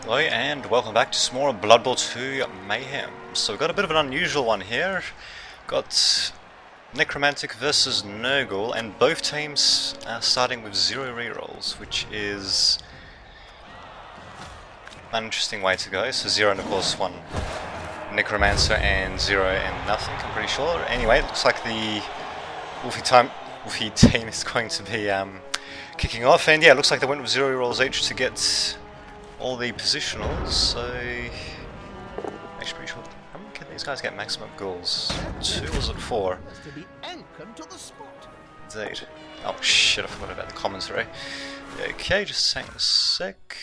Hello and welcome back to some more Blood Bowl 2 Mayhem. So we've got a bit of an unusual one here. Got Necromantic versus Nurgle, and both teams are starting with 0 rerolls, which is an interesting way to go. So 0 and of course 1 Necromancer and 0 and nothing, I'm pretty sure. Anyway, it looks like the Wolfie team is going to be kicking off, and yeah, it looks like they went with 0 rerolls each to get all the positionals, so actually pretty sure. How many can these guys get maximum goals? 2 or is it 4? Indeed. Oh shit, I forgot about the commentary. Okay, just hang on a sec.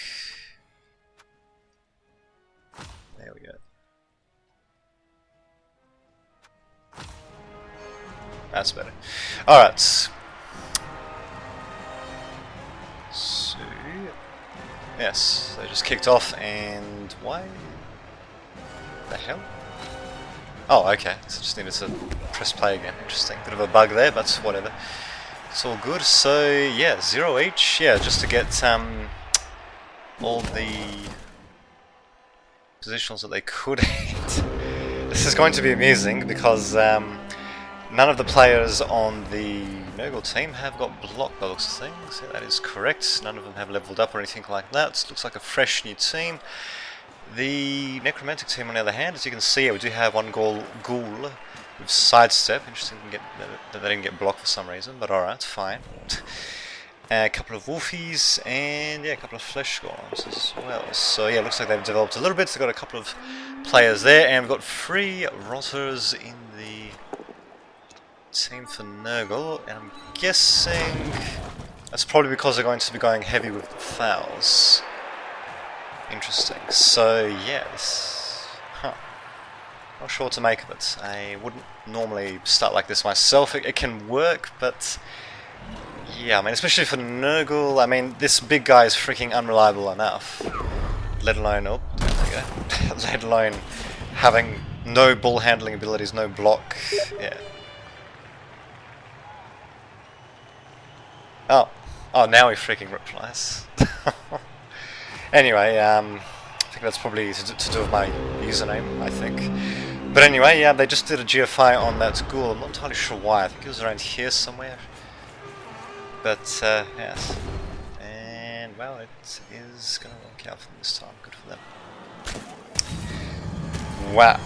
There we go. That's better. Alright. So yes, they just kicked off, and why the hell? Oh, okay, so just needed to press play again. Interesting, bit of a bug there, but whatever. It's all good. So yeah, 0 each. Yeah, just to get all the positionals that they could hit. This is going to be amusing because none of the players on the Nurgle team have got blocked by the looks of things. Yeah, that is correct. None of them have leveled up or anything like that. Looks like a fresh new team. The Necromantic team, on the other hand, as you can see, we do have one ghoul with sidestep. Interesting that they didn't get blocked for some reason, but alright, fine. A couple of wolfies, and yeah, a couple of flesh golems as well. So yeah, looks like they've developed a little bit. They've got a couple of players there, and we've got 3 rotters in the team for Nurgle, and I'm guessing that's probably because they're going to be going heavy with the fouls. Interesting. So yeah, not sure what to make of it. I wouldn't normally start like this myself. It can work, but yeah, I mean, especially for Nurgle, I mean, this big guy is freaking unreliable enough. Let alone, oh, there we go. Let alone having no ball handling abilities, no block. Yeah. Oh, now he freaking replies. Anyway, I think that's probably to do with my username, I think. But anyway, yeah, they just did a GFI on that ghoul. I'm not entirely sure why. I think it was around here somewhere. But, yes. And, well, it is going to work out for them this time. Good for them. Wow.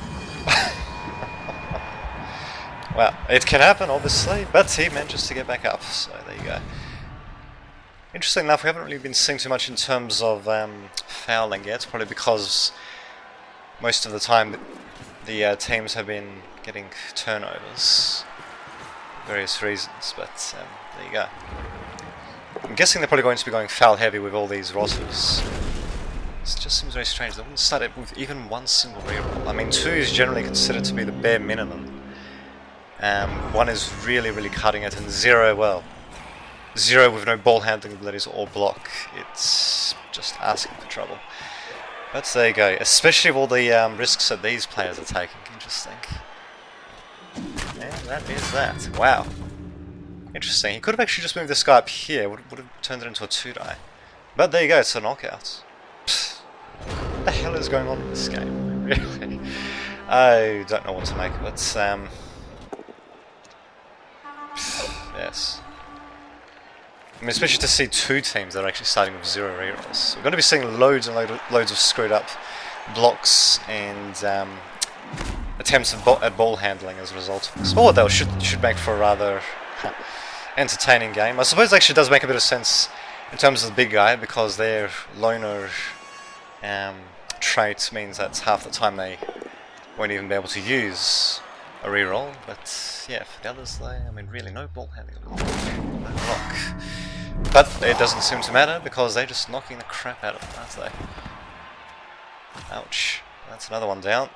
Well, it can happen, obviously, but he manages to get back up, so there you go. Interesting enough, we haven't really been seeing too much in terms of fouling yet, probably because most of the time the teams have been getting turnovers for various reasons, but there you go. I'm guessing they're probably going to be going foul heavy with all these rotters. It just seems very strange. They wouldn't start it with even 1 single reroll. I mean, 2 is generally considered to be the bare minimum. 1 is really, really cutting it, and 0, well, 0 with no ball handling abilities or block. It's just asking for trouble. But there you go, especially with all the risks that these players are taking. Interesting. And that is that. Wow. Interesting. He could have actually just moved this guy up here. Would have turned it into a 2-die. But there you go, it's a knockout. What the hell is going on in this game? Really? I don't know what to make of it. Yes. I mean, especially to see 2 teams that are actually starting with 0 rerolls. We're going to be seeing loads and loads of screwed up blocks and attempts at ball handling as a result of this. Or that should make for a rather entertaining game. I suppose it actually does make a bit of sense in terms of the big guy, because their loner trait means that half the time they won't even be able to use a reroll. But yeah, for the others, I mean, really no ball handling, no block. But it doesn't seem to matter because they're just knocking the crap out of them, aren't they? Ouch. That's another one down.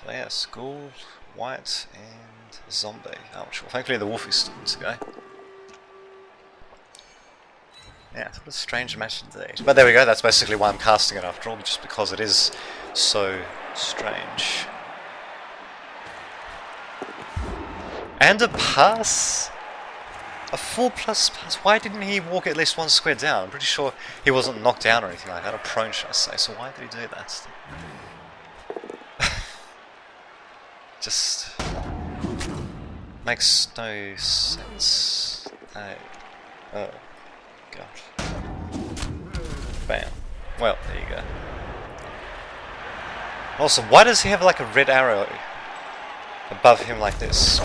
So yeah, Skull, White, and Zombie. Ouch. Well, thankfully the wolf is still good to go. Yeah, it's a strange match indeed. But there we go, that's basically why I'm casting it after all, just because it is so strange. And a pass? A 4++. Why didn't he walk at least one square down? I'm pretty sure he wasn't knocked down or anything like that, or prone, should I say. So why did he do that? Just makes no sense. Hey. Oh, God. Bam. Well, there you go. Also, why does he have like a red arrow above him like this?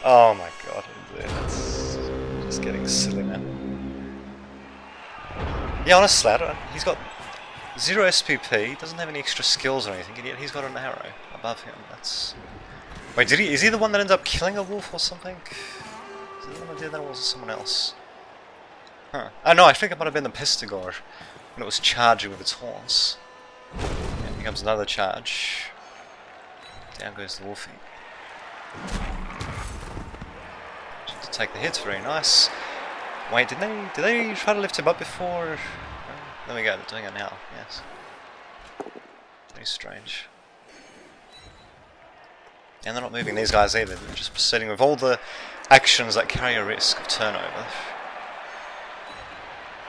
Oh my God, that's just getting silly, man. Yeah, honestly, he's got 0 SPP, doesn't have any extra skills or anything, and yet he's got an arrow above him. That's... Wait, is he the one that ended up killing a wolf or something? Is he the one that did that, or was it someone else? Huh. Oh no, I think it might have been the Pestigore when it was charging with its horns. Yeah, here comes another charge. Down goes the wolfie. To take the hits, very nice. Wait, did they try to lift him up before? There we go, they're doing it now, yes. Very strange. And they're not moving these guys either, they're just proceeding with all the actions that carry a risk of turnover.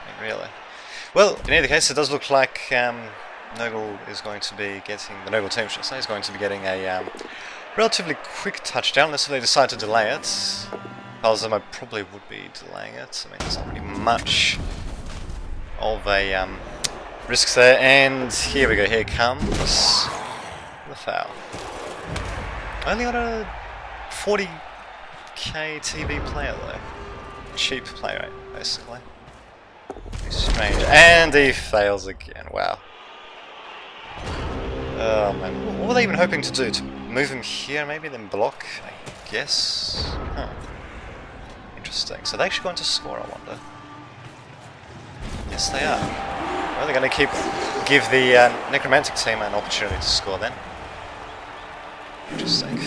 I mean, really. Well, in either case, it does look like Nurgle is going to be getting, the Nurgle team, should I say, is going to be getting a relatively quick touchdown, unless they decide to delay it. Although I probably would be delaying it. I mean, there's not really much of a risk there. And here we go. Here comes the foul. Only on a 40k TV player though. Cheap play rate, basically. Very strange. And he fails again. Wow. Oh man. What were they even hoping to do? To move him here, maybe, then block? I guess. Huh. Interesting. So they're actually going to score, I wonder. Yes, they are. Well, they're going to give the necromantic team an opportunity to score then. Interesting.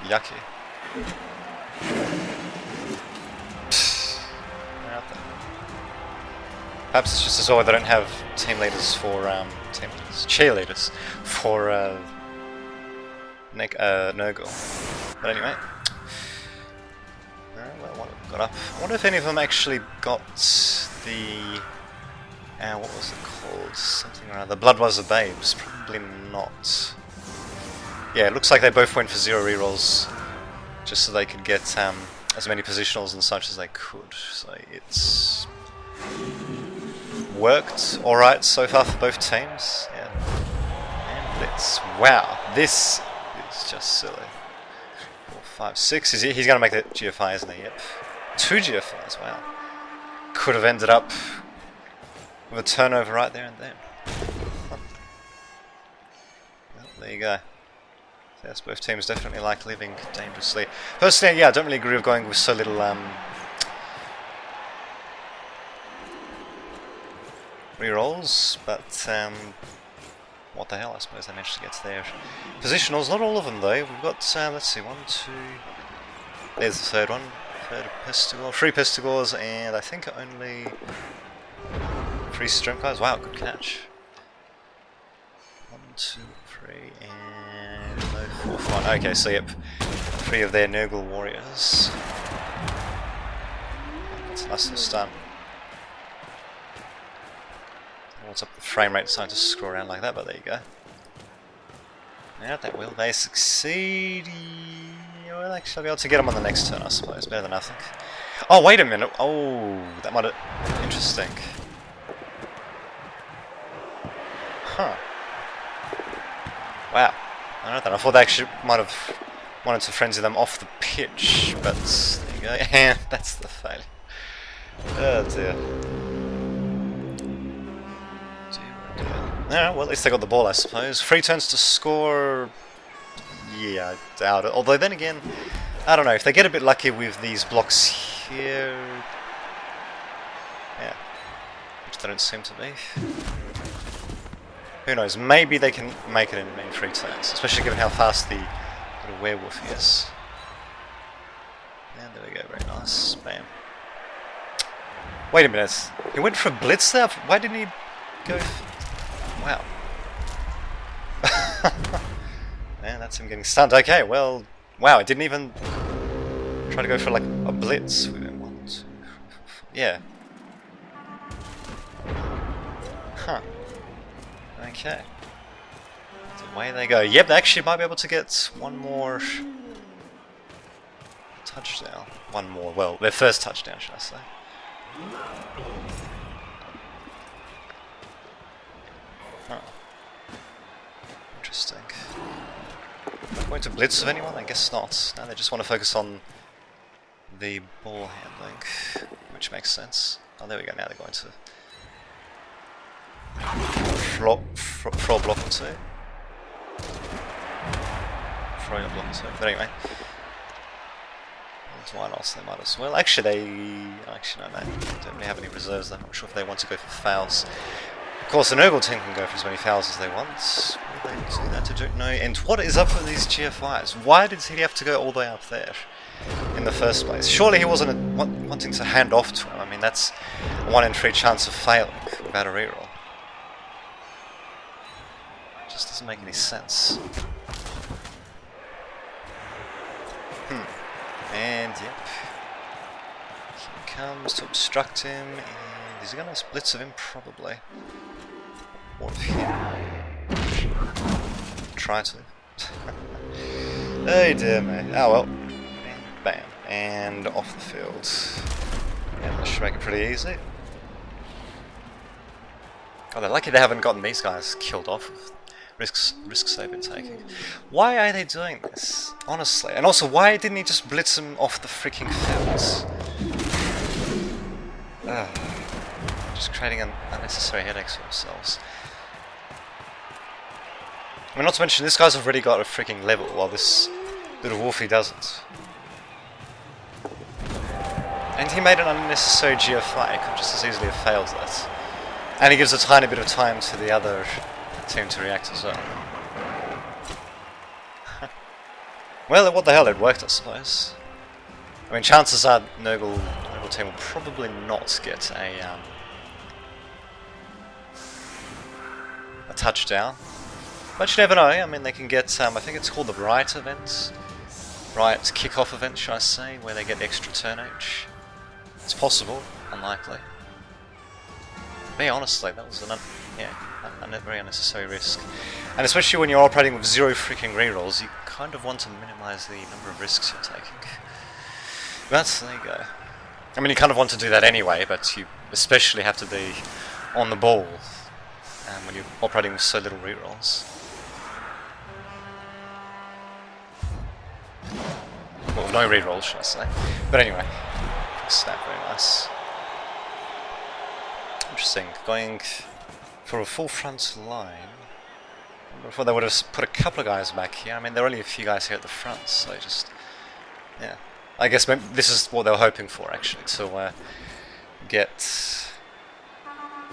Yucky. Perhaps it's just as well they don't have team leaders for cheerleaders for Nurgle. But anyway. Well, what have we got up? I wonder if any of them actually got the... what was it called? Something or other. Blood was the Babes. Probably not. Yeah, it looks like they both went for 0 rerolls just so they could get as many positionals and such as they could. So it's worked alright so far for both teams. Yeah. And Blitz. Wow, this is just silly. 4, 5, 6. He's going to make the GFI, isn't he? Yep. 2 GFIs, wow. Could have ended up with a turnover right there and then. Well, there you go. Yes, both teams definitely like living dangerously. Personally, yeah, I don't really agree with going with so little rerolls, but what the hell, I suppose they managed to get to their positionals. Not all of them though. We've got, let's see, 1, 2... There's the third one. Third Pestigore, 3 Pestigores, and I think only 3 Strength guys. Wow, good catch. 1, 2, 3, and no 4th one. Okay, so yep, 3 of their Nurgle warriors. That's a nice little stun. What's up the frame rate decided to scroll around like that, but there you go. Yeah, that will they succeed? Well, actually I'll be able to get them on the next turn, I suppose. Better than nothing. Oh, wait a minute. Oh, that might have... Interesting. Huh. Wow. I don't know that. I thought they actually might have wanted to frenzy them off the pitch, but there you go. And that's the failure. Oh dear. Yeah, well, at least they got the ball, I suppose. 3 turns to score... Yeah, I doubt it. Although then again, I don't know, if they get a bit lucky with these blocks here... Yeah. Which they don't seem to be. Who knows, maybe they can make it in 3 turns. Especially given how fast the little werewolf is. And there we go, very nice. Bam. Wait a minute, he went for a blitz there? Why didn't he go... Wow. Man, That's him getting stunned. Okay, well, wow, it didn't even try to go for like a blitz with him. 1, 2, 3, 4. Yeah. Huh. Okay. So away they go. Yep, they actually might be able to get one more touchdown. One more. Well, their first touchdown, should I say. Huh. Interesting. Going to blitz of anyone? I guess not. No, they just want to focus on the ball handling, which makes sense. Oh, there we go. Now they're going to throw block or two. Throw a block or two. But anyway. Why not? They might as well. Actually, no, they don't really have any reserves. I'm not sure if they want to go for fouls. Of course, the Nurgle team can go for as many fouls as they want. Will they do that? I don't know. And what is up with these GFIs? Why did he have to go all the way up there in the first place? Surely he wasn't wanting to hand off to him. I mean, that's a 1 in 3 chance of failing without a reroll. It just doesn't make any sense. And yep, here he comes to obstruct him, and is he going to blitz of him? Probably. Or of him. Try to. Oh dear me. Oh well. And bam. And off the field. And that should make it pretty easy. Oh, they're lucky they haven't gotten these guys killed off with risks they've been taking. Why are they doing this? Honestly. And also, why didn't he just blitz them off the freaking fields? Just creating an unnecessary headaches for themselves. I mean, not to mention, this guy's already got a freaking level, while this little wolfie doesn't. And he made an unnecessary GFI. He could just as easily have failed that. And he gives a tiny bit of time to the other team to react as well. Well, what the hell, it worked, I suppose. I mean, chances are Nurgle team will probably not get a touchdown. But you never know. I mean, they can get, I think it's called the Riot event. Riot kickoff event, should I say, where they get extra turnage. It's possible, unlikely. But yeah, honestly, that was a very unnecessary risk. And especially when you're operating with 0 freaking rerolls, you kind of want to minimize the number of risks you're taking. But there you go. I mean, you kind of want to do that anyway, but you especially have to be on the ball when you're operating with so little rerolls. Well, no rerolls, should I say. But anyway, snap, very nice. Interesting, going for a full front line. Before they would have put a couple of guys back here. I mean, there are only a few guys here at the front, so just, yeah. I guess maybe this is what they were hoping for, actually, to get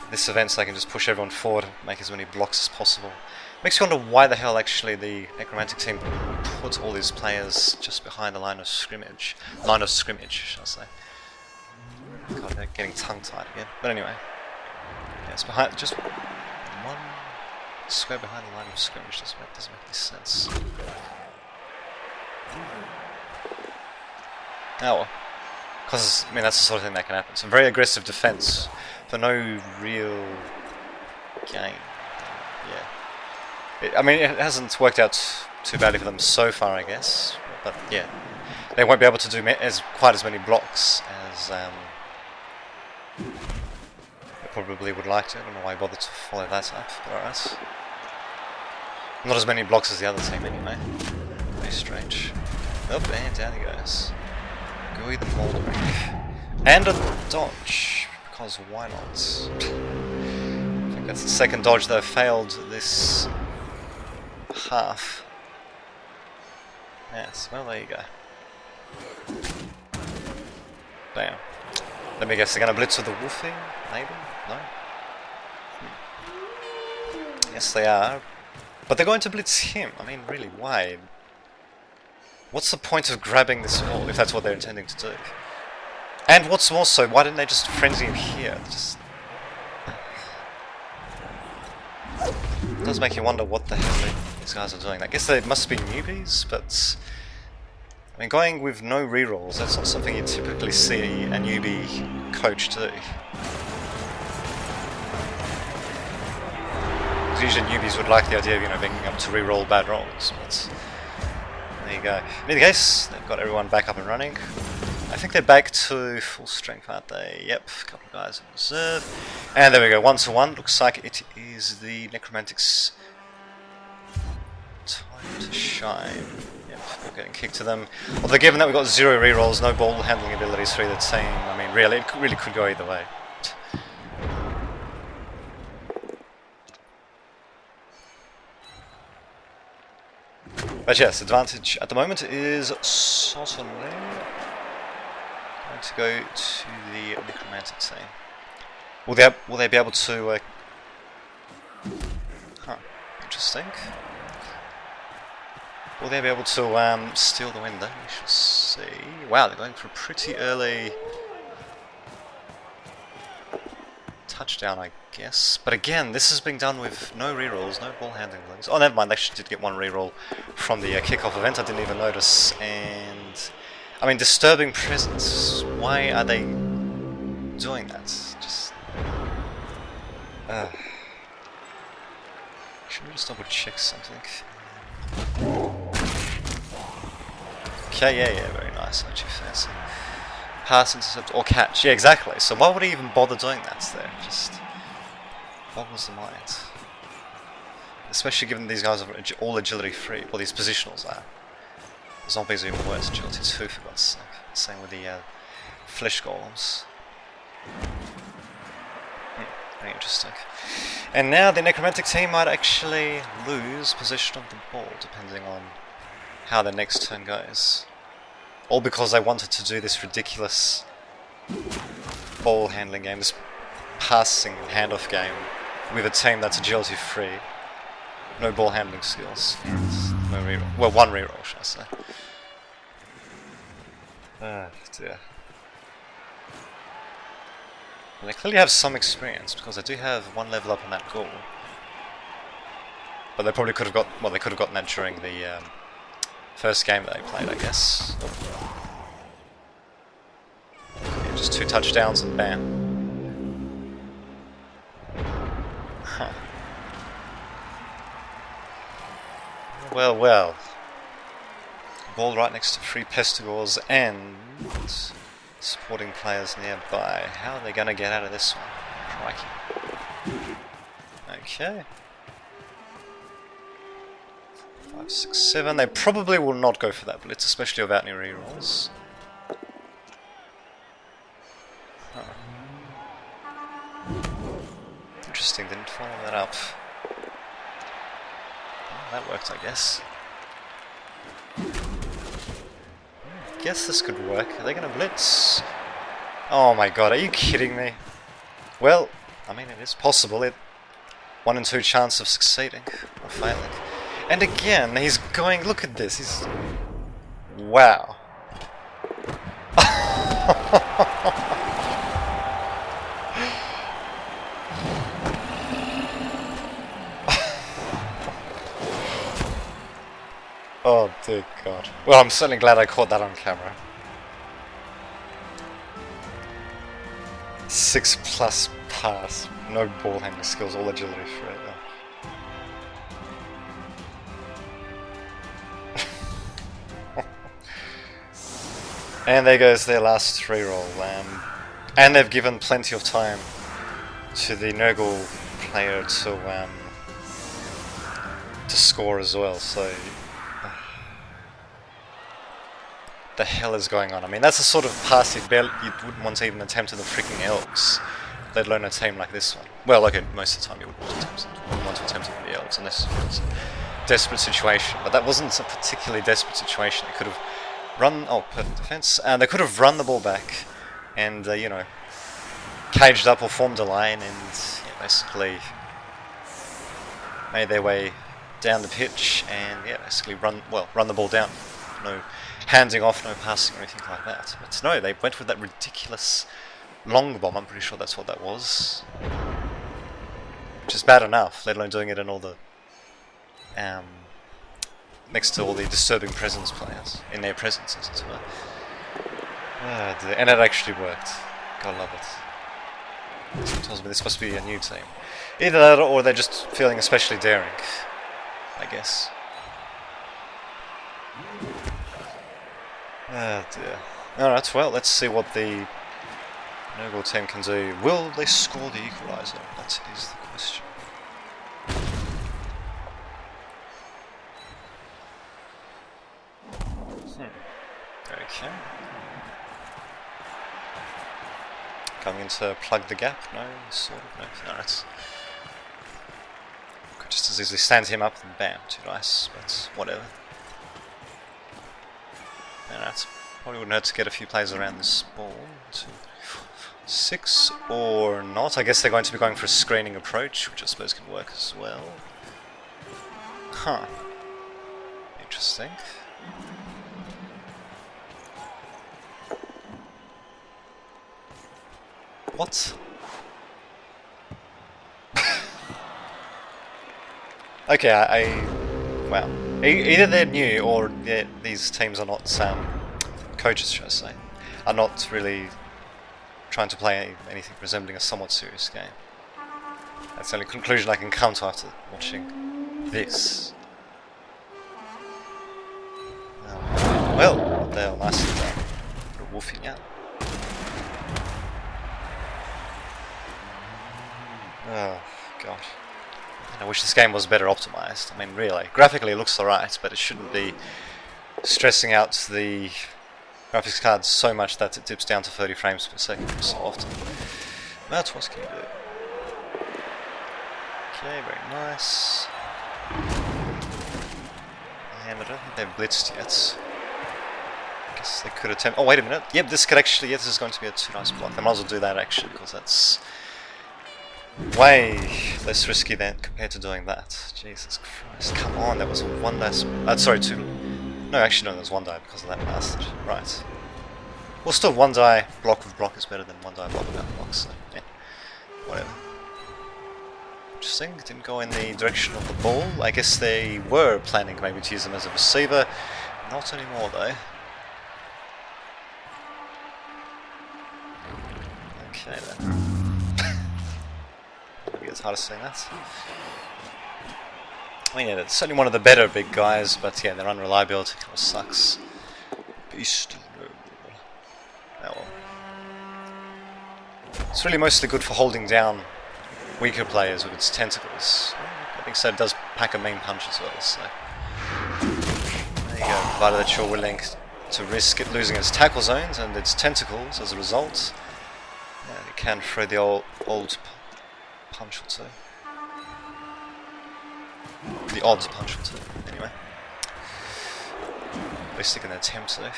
this event so they can just push everyone forward and make as many blocks as possible. Makes you wonder why the hell actually the necromantic team put all these players just behind the line of scrimmage. Line of scrimmage, should I say. God, they're getting tongue-tied again. But anyway. Yeah, it's behind, just one square behind the line of scrimmage. Doesn't make any sense. Oh well. Because, I mean, that's the sort of thing that can happen. Some very aggressive defense for no real gain. Yeah. I mean, it hasn't worked out too badly for them so far, I guess. But yeah, they won't be able to do quite as many blocks as they probably would like to. I don't know why I bothered to follow that up, but alright. Not as many blocks as the other team anyway. Very strange. Oh, and down he goes. Gooey the Moldering. And a dodge, because why not? I think that's the second dodge they've failed this half. Yes, well there you go. Damn. Let me guess, they're going to blitz with the Wolfie? Maybe? No? Yes they are. But they're going to blitz him. I mean, really, why? What's the point of grabbing this wall if that's what they're intending to do? And what's more so, why didn't they just frenzy him here? It does make you wonder what the hell these guys are doing. I guess they must be newbies, but I mean, going with no rerolls, that's not something you typically see a newbie coach do. Because usually newbies would like the idea of, you know, being able to reroll bad rolls, but there you go. In any case, they've got everyone back up and running. I think they're back to full strength, aren't they? Yep, a couple of guys in reserve. And there we go, 1-to-1. Looks like it is the Necromantic's time to shine. Yep, we're getting kicked to them. Although given that we've got 0 rerolls, no ball handling abilities for either team, I mean, really, it really could go either way. But yes, advantage at the moment is certainly going to go to the necromantic team. Will they be able to? Interesting. Will they be able to steal the win? Then we shall see. Wow, they're going for a pretty early touchdown, I guess. But again, this is being done with no rerolls, no ball handling abilities. Oh, never mind. They actually did get 1 reroll from the kickoff event. I didn't even notice. And I mean, disturbing presence. Why are they doing that? Just. Should we just double check something? Okay, yeah, very nice. Aren't you fancy? Pass, intercept, or catch. Yeah, exactly. So why would he even bother doing that there? Just boggles the mind. Especially given these guys are all agility free. Well, these positionals are. Zombies are even worse. Agility 2 for God's sake. Same with the flesh golems. Very interesting. And now the necromantic team might actually lose possession of the ball, depending on how the next turn goes. All because they wanted to do this ridiculous ball handling game, this passing handoff game with a team that's agility free, no ball handling skills, and no reroll. Well, 1 reroll, should I say. Ah, dear. And they clearly have some experience because they do have 1 level up on that goal. But they probably could have got, well, they could have gotten that during the first game that they played, I guess. Yeah, just 2 touchdowns and bam. Huh. Well, well. Ball right next to 3 pestigores and supporting players nearby. How are they going to get out of this one? Crikey. Okay. 5, 6, 7. They probably will not go for that blitz, especially without any rerolls. Huh. Interesting, didn't follow that up. Well, that worked, I guess. I guess this could work. Are they going to blitz? Oh my god, are you kidding me? Well, I mean, it is possible. 1 in 2 chance of succeeding or failing. And again, he's going, look at this, he's... Wow. Oh dear god. Well, I'm certainly glad I caught that on camera. 6+ pass, no ball handling skills, all agility for it. And there goes their last 3-roll. And they've given plenty of time to the Nurgle player to score as well, so... the hell is going on? I mean, that's the sort of pass you wouldn't want to even attempt to the freaking Elves, let alone a team like this one. Well, okay, most of the time you wouldn't want to attempt it with the Elves unless it was a desperate situation, but that wasn't a particularly desperate situation. They could have run, oh, perfect defense, and they could have run the ball back and, you know, caged up or formed a line and basically made their way down the pitch and, basically run the ball down. No handing off, no passing or anything like that. But no, they went with that ridiculous long bomb, I'm pretty sure that's what that was. Which is bad enough, let alone doing it in all the next to all the disturbing presence players, in their presences as well. And it actually worked. Gotta love it. Someone tells me this must be a new team. Either that or they're just feeling especially daring, I guess. Oh dear. Alright, well, let's see what the Nurgle team can do. Will they score the equaliser? That is the question. Okay. Coming in to plug the gap? No, sort of, no. Alright. Could just as easily stand him up and bam, too nice, but whatever. Alright. Probably wouldn't hurt to get a few plays around this ball. 2, 4, 6 or not. I guess they're going to be going for a screening approach, which I suppose can work as well. Huh. Interesting. What? Okay, well, either they're new or these teams are not coaches, should I say, are not really trying to play anything resembling a somewhat serious game. That's the only conclusion I can come to after watching this. Well, they're nicely done. Put a wolf in, yeah. Oh, God. I wish this game was better optimized. I mean, really. Graphically it looks alright, but it shouldn't be stressing out the graphics card so much that it dips down to 30 frames per second so often. That's what can you do. Okay, very nice. And I don't think they've blitzed yet. I guess they could attempt... Oh, wait a minute. Yep, this could actually... Yeah, this is going to be a too nice block. They might as well do that, actually, because that's way less risky than compared to doing that. Jesus Christ. Come on, that was one dice... sorry, two... No, actually, no, there was one die because of that bastard. Right. Well, still, one die block with block is better than one die block without block, so, yeah. Whatever. Interesting. Didn't go in the direction of the ball. I guess they were planning maybe to use them as a receiver. Not anymore, though. Okay, then. Maybe it's hard to say that. I mean, yeah, it's certainly one of the better big guys, but yeah, their unreliability kind of sucks. Beast Nurgle. Oh well. It's really mostly good for holding down weaker players with its tentacles. I think so, it does pack a mean punch as well, so... There you go, provided that you're willing to risk it losing its tackle zones and its tentacles as a result. Yeah, it can throw the old punch or two. The odds punch or two, anyway. At least they can attempt though.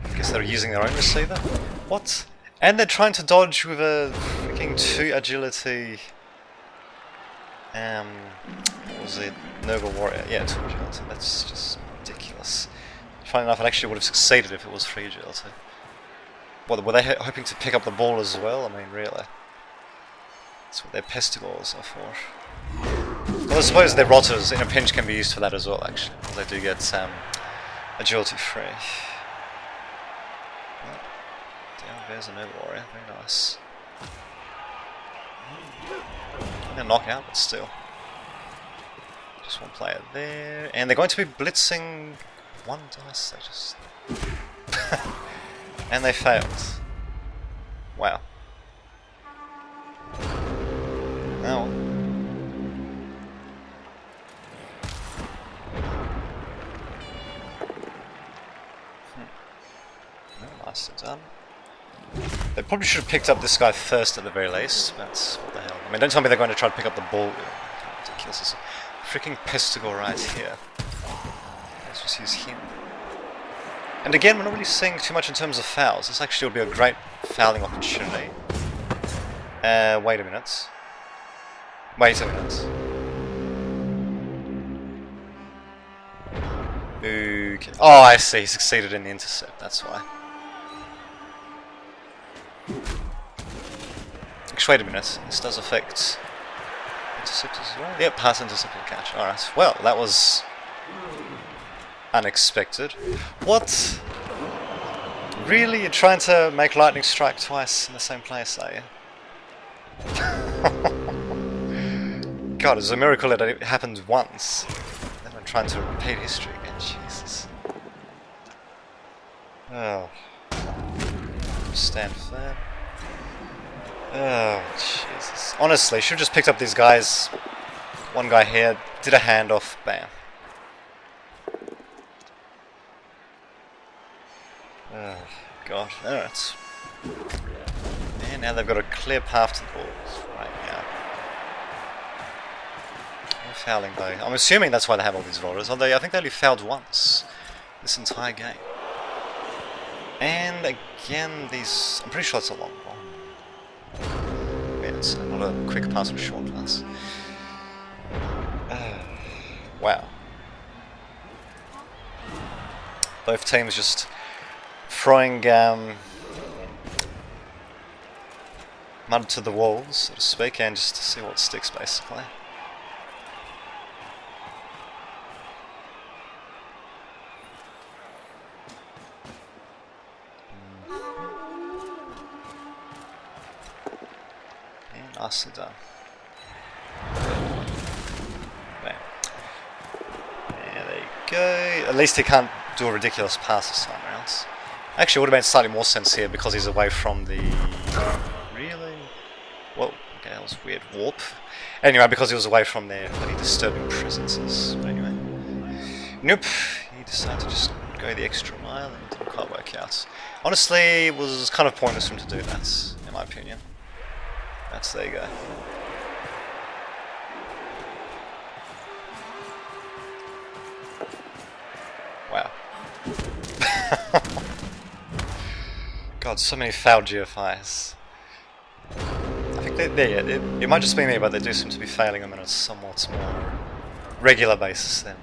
I guess they're using their own receiver? What? And they're trying to dodge with a freaking 2 agility... what was it? Nurgle warrior. Yeah, 2 agility. That's just ridiculous. Funny enough, it actually would have succeeded if it was 3 agility. What, were they hoping to pick up the ball as well? I mean, really. That's what their pestigores are for. Well, I suppose their rotters in a pinch can be used for that as well, actually. Because they do get agility 3. Well, down there's a Nurgle warrior. Very nice. A knockout, but still. Just one player there. And they're going to be blitzing one dice. They just... And they failed. Wow. Oh. Well, nicely done. They probably should have picked up this guy first at the very least, but what the hell. I mean, don't tell me they're going to try to pick up the ball. Ridiculous. There's a freaking pestigore right here. Let's just use him. And again, we're not really seeing too much in terms of fouls. This actually would be a great fouling opportunity. Wait a minute. Wait a minute. Okay. Oh, I see. He succeeded in the intercept. That's why. catch. Wait a minute. This does affect interceptors as well? Yep, pass, interceptor, catch. Alright. Well, that was unexpected. What? Really? You're trying to make lightning strike twice in the same place, are you? God, it's a miracle that it happened once. Then I'm trying to repeat history again. Jesus. Oh. Stand firm. Oh, Jesus. Honestly, should have just picked up these guys. One guy here, did a handoff, bam. Oh, God. Alright. And now they've got a clear path to the balls right now. No fouling, though. I'm assuming that's why they have all these rollers. Although I think they only fouled once this entire game. And again, these... I'm pretty sure it's a long ball. Yeah, it's not a quick pass or a short pass. Wow. Both teams just throwing mud to the walls, so to speak, and just to see what sticks, basically. Nicely done. Bam. Yeah, there you go. At least he can't do a ridiculous pass this time around. Actually, it would have made slightly more sense here because he's away from the... Really? Whoa, okay, that was weird. Warp. Anyway, because he was away from their bloody disturbing presences. But anyway. Nope. He decided to just go the extra mile and it didn't quite work out. Honestly, it was kind of pointless for him to do that, in my opinion. That's, there you go. Wow. God, so many foul GFIs. I think it might just be me, but they do seem to be failing them on a somewhat more regular basis than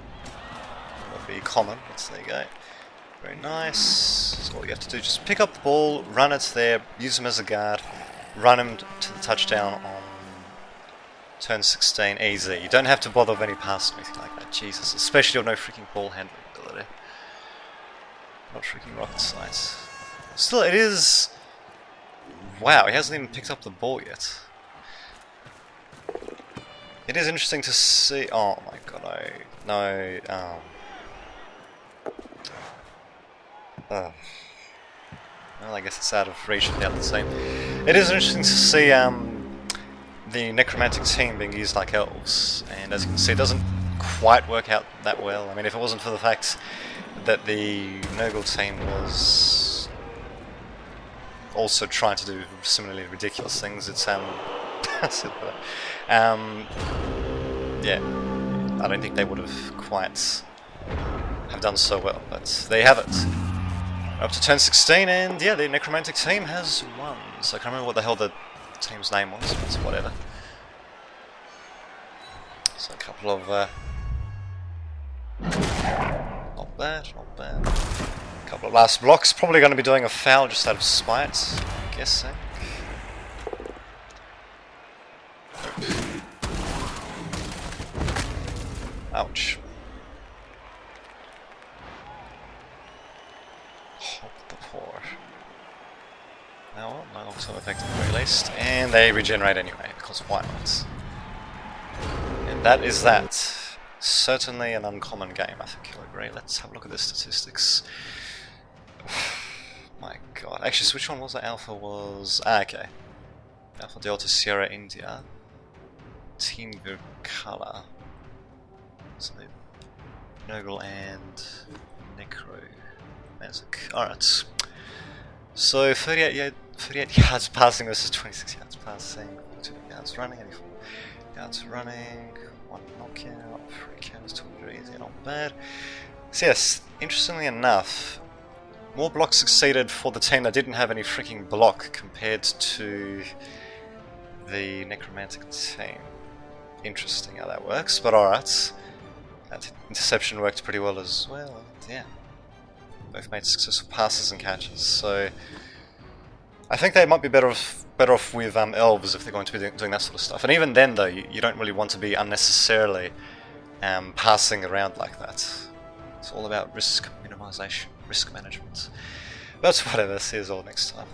would be common. But there you go. Very nice. So all you have to do is just pick up the ball, run it there, use him as a guard, run him to the touchdown on turn 16, easy. You don't have to bother with any pass or anything like that, Jesus. Especially with no freaking ball handling ability. Not freaking rocket science. Still, it is... Wow, he hasn't even picked up the ball yet. It is interesting to see... Oh my god, no... Well, I guess it's out of reach of the other team. It is interesting to see the necromantic team being used like elves, and as you can see, it doesn't quite work out that well. I mean, if it wasn't for the fact that the Nurgle team was also trying to do similarly ridiculous things, it's yeah, I don't think they would have quite have done so well, but there you have it. Up to turn 16, and yeah, the necromantic team has won. So I can't remember what the hell the team's name was, but whatever. So a couple of not bad, not bad. A couple of last blocks. Probably going to be doing a foul just out of spite, I'm guessing. Ouch. Now, my ultimate effectively released, and they regenerate anyway, because why not? And that is that. Certainly an uncommon game, I think you'll agree. Let's have a look at the statistics. My god. Actually, so which one was that? Alpha was... okay. Alpha Delta Sierra India. Team Virkala. So the Nurgle and necromantic. Alright. So 38 yards passing versus 26 yards passing, 42 yards running, 84 yards running, 1 knockout, 3 counters, 2 injuries, yeah, not bad. So yes, interestingly enough, more blocks succeeded for the team that didn't have any freaking block compared to the necromantic team. Interesting how that works, but alright. That interception worked pretty well as well, and yeah. Both made successful passes and catches, so I think they might be better off with elves if they're going to be doing that sort of stuff. And even then, though, you don't really want to be unnecessarily passing around like that. It's all about risk minimization, risk management. But whatever, see you all next time.